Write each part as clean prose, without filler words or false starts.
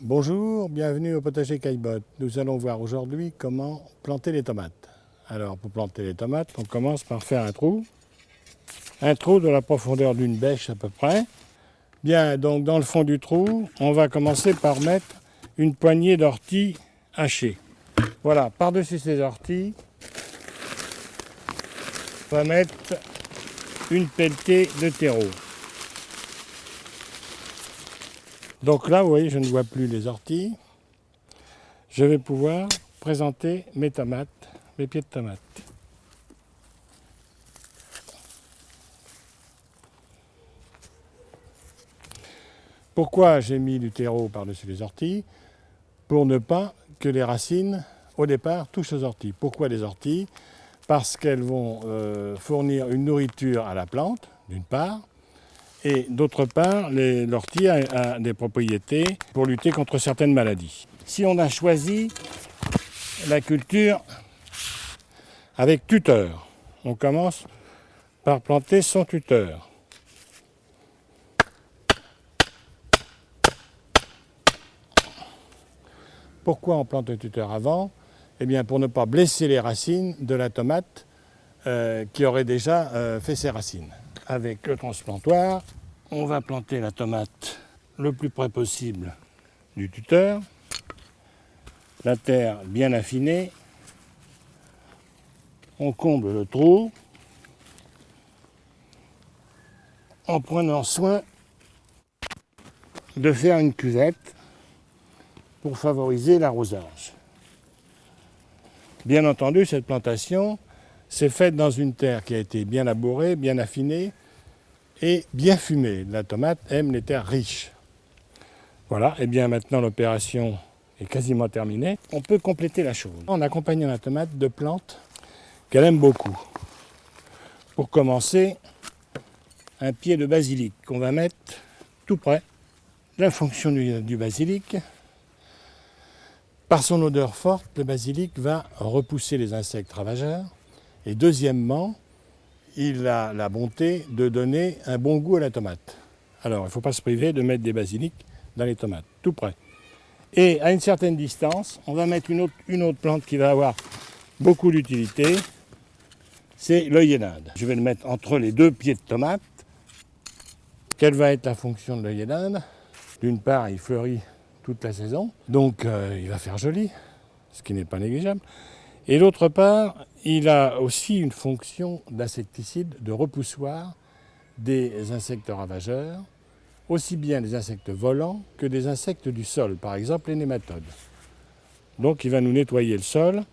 Bonjour, bienvenue au potager Caillebotte. Nous allons voir aujourd'hui comment planter les tomates. Alors pour planter les tomates, on commence par faire un trou de la profondeur d'une bêche à peu près. Bien, donc dans le fond du trou, on va commencer par mettre une poignée d'orties hachées. Voilà, par-dessus ces orties, on va mettre une pelletée de terreau. Donc là, vous voyez, je ne vois plus les orties. Je vais pouvoir présenter mes tomates, mes pieds de tomates. Pourquoi j'ai mis du terreau par-dessus les orties? Pour ne pas que les racines, au départ, touchent aux orties. Pourquoi les orties? Parce qu'elles vont fournir une nourriture à la plante, d'une part, et d'autre part, l'ortie a des propriétés pour lutter contre certaines maladies. Si on a choisi la culture avec tuteur, on commence par planter son tuteur. Pourquoi on plante un tuteur avant? Eh bien pour ne pas blesser les racines de la tomate qui aurait déjà fait ses racines. Avec le transplantoir, on va planter la tomate le plus près possible du tuteur. La terre bien affinée. On comble le trou en prenant soin de faire une cuvette pour favoriser l'arrosage. Bien entendu, cette plantation s'est faite dans une terre qui a été bien labourée, bien affinée et bien fumée. La tomate aime les terres riches. Voilà, et bien maintenant l'opération est quasiment terminée. On peut compléter la chose en accompagnant la tomate de plantes qu'elle aime beaucoup. Pour commencer, un pied de basilic qu'on va mettre tout près. La fonction du basilic, par son odeur forte, le basilic va repousser les insectes ravageurs. Et deuxièmement, il a la bonté de donner un bon goût à la tomate. Alors, il ne faut pas se priver de mettre des basilics dans les tomates, tout près. Et à une certaine distance, on va mettre une autre plante qui va avoir beaucoup d'utilité, c'est l'œillet d'Inde. Je vais le mettre entre les deux pieds de tomate. Quelle va être la fonction de l'œillet d'Inde? D'une part, il fleurit toute la saison, donc il va faire joli, ce qui n'est pas négligeable. Et d'autre part, il a aussi une fonction d'insecticide, de repoussoir des insectes ravageurs, aussi bien des insectes volants que des insectes du sol, par exemple les nématodes. Donc il va nous nettoyer le sol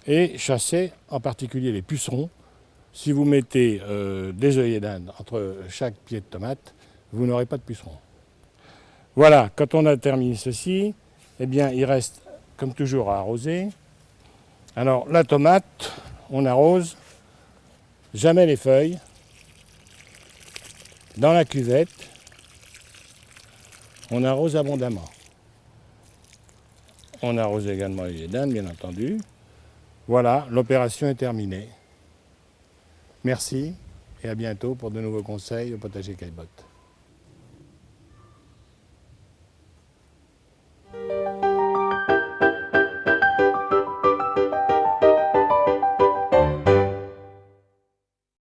et chasser en particulier les pucerons. Si vous mettez des œillets d'Inde entre chaque pied de tomate, vous n'aurez pas de pucerons. Voilà, quand on a terminé ceci, eh bien il reste comme toujours à arroser. Alors la tomate, on arrose jamais les feuilles, dans la cuvette, on arrose abondamment. On arrose également les d'Inde, bien entendu. Voilà, l'opération est terminée. Merci et à bientôt pour de nouveaux conseils au potager Caillebotte.